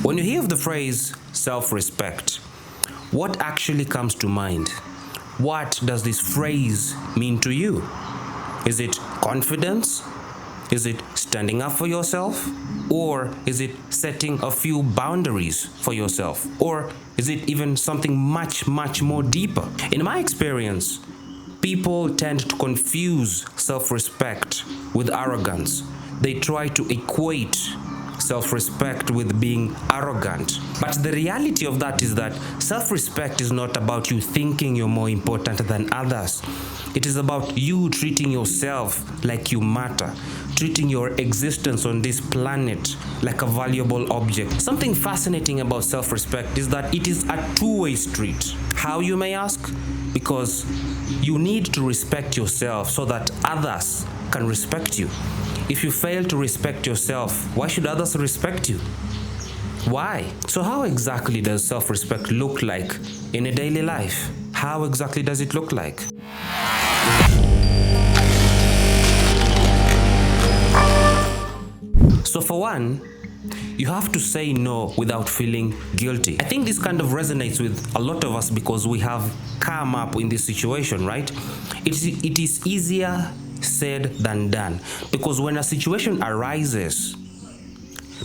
When you hear of the phrase self-respect, what actually comes to mind? What does this phrase mean to you? Is it confidence? Is it standing up for yourself? Or is it setting a few boundaries for yourself? Or is it even something much, much more deeper? In my experience, people tend to confuse self-respect with arrogance. They try to equate self-respect with being arrogant. But the reality of that is that self-respect is not about you thinking you're more important than others. It is about you treating yourself like you matter, treating your existence on this planet like a valuable object. Something fascinating about self-respect is that it is a two-way street. How, you may ask? Because you need to respect yourself so that others can respect you. If you fail to respect yourself, why should others respect you? Why? So how exactly does self-respect look like in a daily life? How exactly does it look like? So for one, you have to say no without feeling guilty. I think this kind of resonates with a lot of us because we have come up in this situation, right? It is easier said than done, because when a situation arises,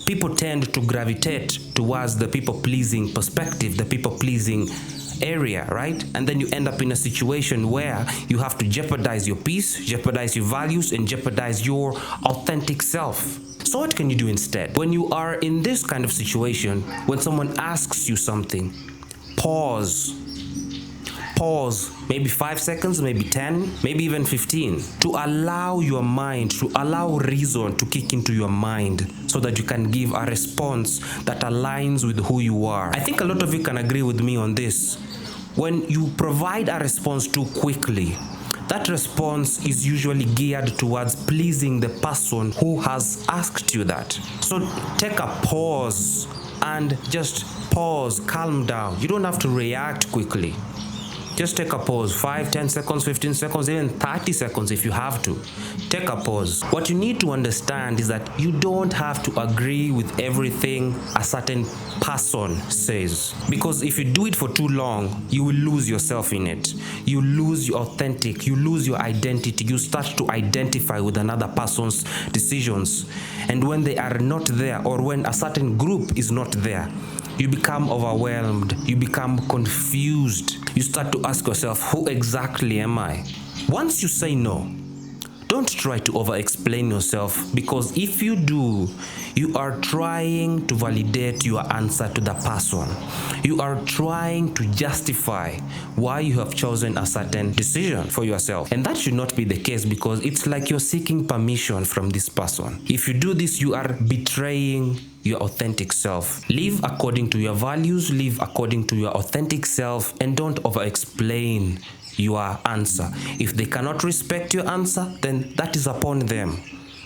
people tend to gravitate towards the people-pleasing perspective, the people-pleasing area, right? And then you end up in a situation where you have to jeopardize your peace, jeopardize your values, and jeopardize your authentic self. So what can you do instead? When you are in this kind of situation, when someone asks you something, pause, maybe 5 seconds, maybe 10, maybe even 15, to allow your mind, to allow reason to kick into your mind so that you can give a response that aligns with who you are. I think a lot of you can agree with me on this. When you provide a response too quickly, that response is usually geared towards pleasing the person who has asked you that. So take a pause and just pause, calm down. You don't have to react quickly. Just take a pause, 5, 10 seconds, 15 seconds, even 30 seconds if you have to. Take a pause. What you need to understand is that you don't have to agree with everything a certain person says. Because if you do it for too long, you will lose yourself in it. You lose your authentic, you lose your identity. You start to identify with another person's decisions. And when they are not there, or when a certain group is not there, you become overwhelmed, you become confused. You start to ask yourself, who exactly am I? Once you say no, don't try to over-explain yourself, because if you do, you are trying to validate your answer to the person. You are trying to justify why you have chosen a certain decision for yourself. And that should not be the case, because it's like you're seeking permission from this person. If you do this, you are betraying your authentic self. Live according to your values, live according to your authentic self, and don't over-explain your answer. If they cannot respect your answer, then that is upon them.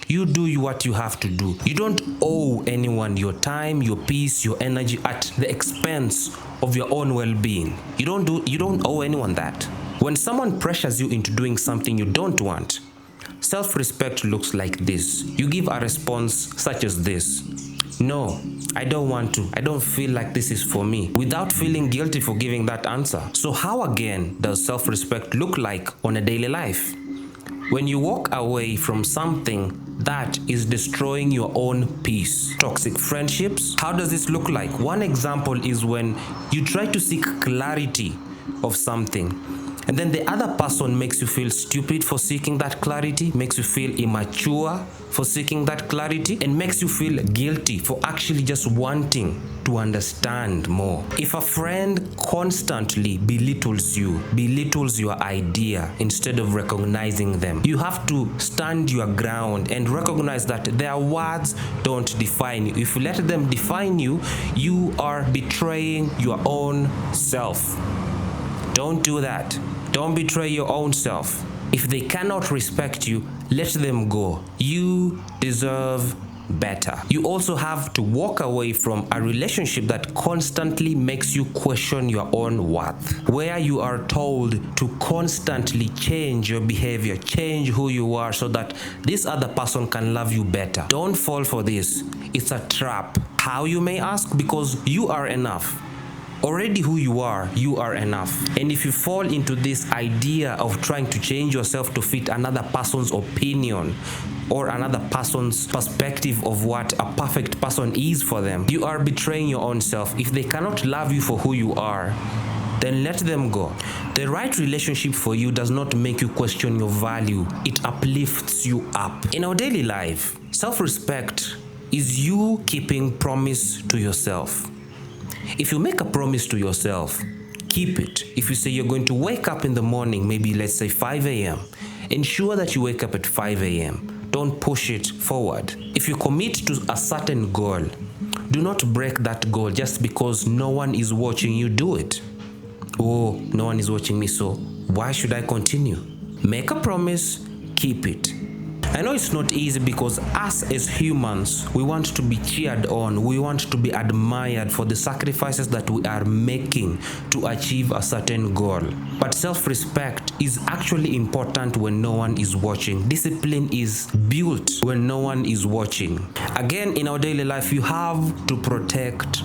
You do what you have to do. You don't owe anyone your time, your peace, your energy at the expense of your own well-being. You don't owe anyone that. When someone pressures you into doing something you don't want, self-respect looks like this. You give a response such as this: no, I don't want to. I don't feel like this is for me, without feeling guilty for giving that answer. So how again does self-respect look like on a daily life? When you walk away from something that is destroying your own peace. Toxic friendships. How does this look like? One example is when you try to seek clarity of something, and then the other person makes you feel stupid for seeking that clarity, makes you feel immature for seeking that clarity, and makes you feel guilty for actually just wanting to understand more. If a friend constantly belittles your idea instead of recognizing them, you have to stand your ground and recognize that their words don't define you. If you let them define you, you are betraying your own self. Don't do that. Don't betray your own self. If they cannot respect you, let them go. You deserve better. You also have to walk away from a relationship that constantly makes you question your own worth, where you are told to constantly change your behavior, change who you are so that this other person can love you better. Don't fall for this. It's a trap. How, you may ask? Because you are enough. Already who you are enough. And if you fall into this idea of trying to change yourself to fit another person's opinion or another person's perspective of what a perfect person is for them, you are betraying your own self. If they cannot love you for who you are, then let them go. The right relationship for you does not make you question your value. It uplifts you up. In our daily life, self-respect is you keeping promise to yourself. If you make a promise to yourself, keep it. If you say you're going to wake up in the morning, maybe let's say 5 a.m., ensure that you wake up at 5 a.m. Don't push it forward. If you commit to a certain goal, do not break that goal just because no one is watching you do it. Oh, no one is watching me, so why should I continue? Make a promise, keep it. I know it's not easy because us as humans, we want to be cheered on, we want to be admired for the sacrifices that we are making to achieve a certain goal. But self-respect is actually important when no one is watching. Discipline is built when no one is watching. Again, in our daily life, you have to protect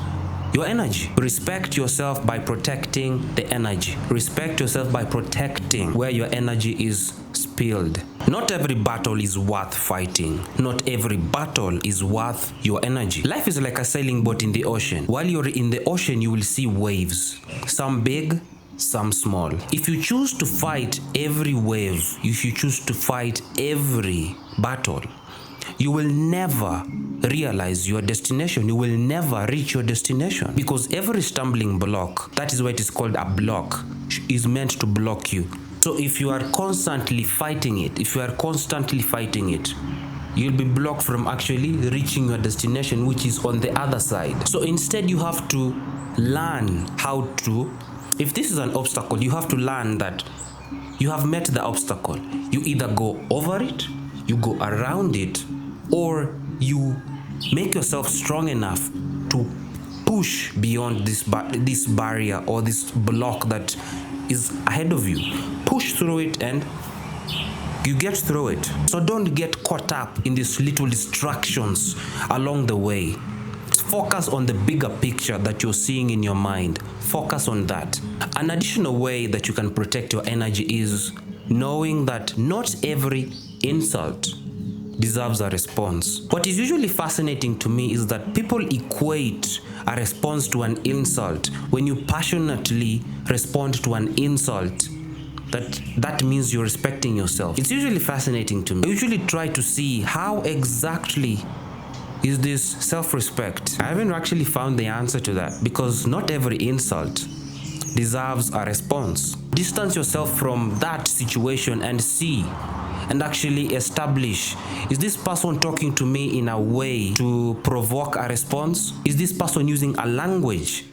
your energy. Respect yourself by protecting the energy. Respect yourself by protecting where your energy is spilled. Not every battle is worth fighting. Not every battle is worth your energy. Life is like a sailing boat in the ocean. While you're in the ocean, you will see waves. Some big, some small. If you choose to fight every wave, if you choose to fight every battle, you will never realize your destination. You will never reach your destination because every stumbling block, that is why it is called a block, is meant to block you. So if you are constantly fighting it, you'll be blocked from actually reaching your destination, which is on the other side. So instead, you have to learn how to, if this is an obstacle, you have to learn that you have met the obstacle. You either go over it, you go around it, or you make yourself strong enough to push beyond this barrier or this block that is ahead of you. Push through it and you get through it. So don't get caught up in these little distractions along the way. Focus on the bigger picture that you're seeing in your mind. Focus on that. An additional way that you can protect your energy is knowing that not every insult deserves a response. What is usually fascinating to me is that people equate a response to an insult. When you passionately respond to an insult, that means you're respecting yourself. It's usually fascinating to me. I usually try to see how exactly is this self-respect. I haven't actually found the answer to that because not every insult deserves a response. Distance yourself from that situation and see and actually establish, is this person talking to me in a way to provoke a response? Is this person using a language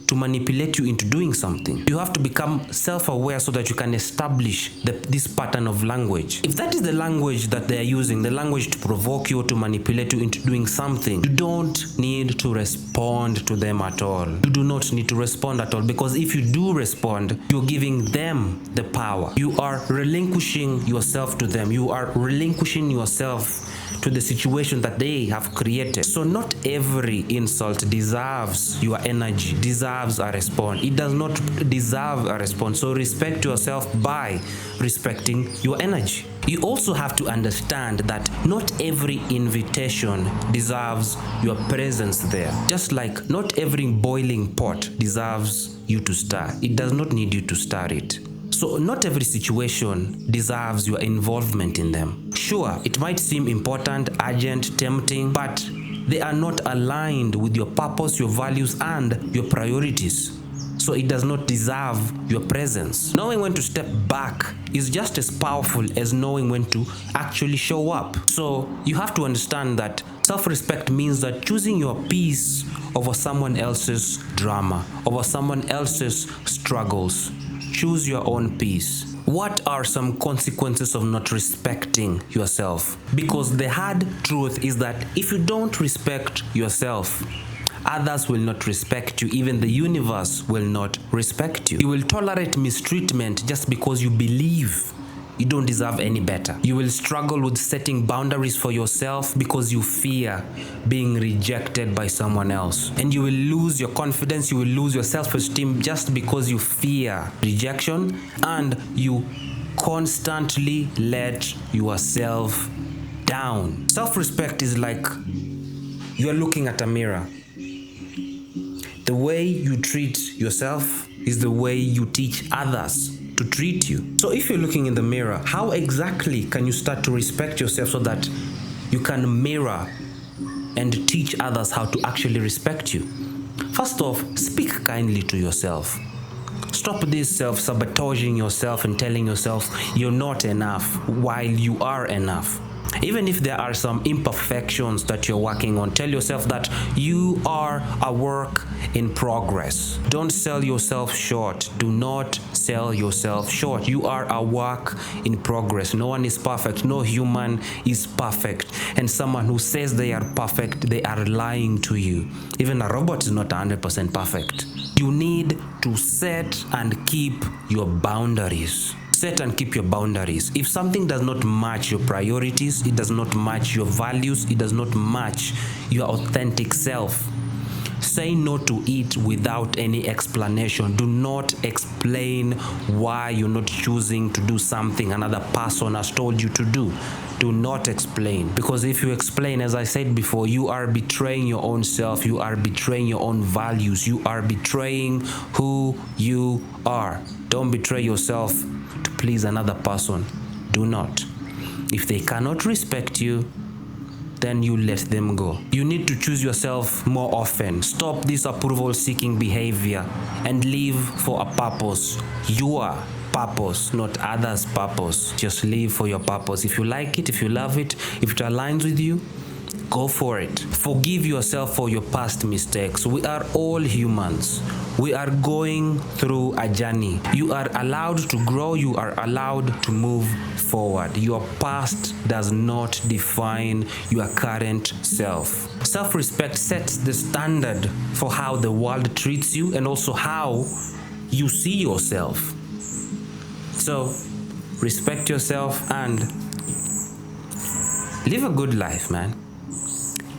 to manipulate you into doing something? You have to become self-aware so that you can establish this pattern of language. If that is the language that they are using, the language to provoke you, to manipulate you into doing something, you don't need to respond to them at all. You do not need to respond at all, because if you do respond, you're giving them the power. You are relinquishing yourself to them. You are relinquishing yourself to the situation that they have created. So not every insult deserves your energy, deserves a response. It does not deserve a response. So respect yourself by respecting your energy. You also have to understand that not every invitation deserves your presence there. Just like not every boiling pot deserves you to stir. It does not need you to stir it. So not every situation deserves your involvement in them. Sure, it might seem important, urgent, tempting, but they are not aligned with your purpose, your values, and your priorities. So it does not deserve your presence. Knowing when to step back is just as powerful as knowing when to actually show up. So you have to understand that self-respect means that choosing your peace over someone else's drama, over someone else's struggles. Choose your own peace. What are some consequences of not respecting yourself? Because the hard truth is that if you don't respect yourself, others will not respect you. Even the universe will not respect you. You will tolerate mistreatment just because you believe You don't deserve any better. You will struggle with setting boundaries for yourself because you fear being rejected by someone else. And you will lose your confidence, you will lose your self-esteem just because you fear rejection, and you constantly let yourself down. Self-respect is like you're looking at a mirror. The way you treat yourself is the way you teach others to treat you. So if you're looking in the mirror, how exactly can you start to respect yourself so that you can mirror and teach others how to actually respect you? First off, speak kindly to yourself. Stop this self-sabotaging yourself and telling yourself you're not enough while you are enough. Even if there are some imperfections that you're working on, tell yourself that you are a work in progress. Don't sell yourself short. Do not sell yourself short. You are a work in progress. No one is perfect. No human is perfect. And someone who says they are perfect, they are lying to you. Even a robot is not 100% perfect. You need to set and keep your boundaries. Set and keep your boundaries. If something does not match your priorities, it does not match your values, it does not match your authentic self, say no to it without any explanation. Do not explain why you're not choosing to do something another person has told you to do. Do not explain, because if you explain, as I said before, you are betraying your own self, you are betraying your own values, you are betraying who you are. Don't betray yourself to please another person. Do not. If they cannot respect you, then you let them go. You need to choose yourself more often. Stop this approval-seeking behavior and live for a purpose. Your purpose, not others' purpose. Just live for your purpose. If you like it, if you love it, if it aligns with you, go for it. Forgive yourself for your past mistakes. We are all humans. We are going through a journey. You are allowed to grow. You are allowed to move forward. Your past does not define your current self. Self-respect sets the standard for how the world treats you and also how you see yourself. So, respect yourself and live a good life, man.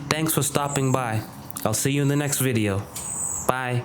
Thanks for stopping by. I'll see you in the next video. Bye.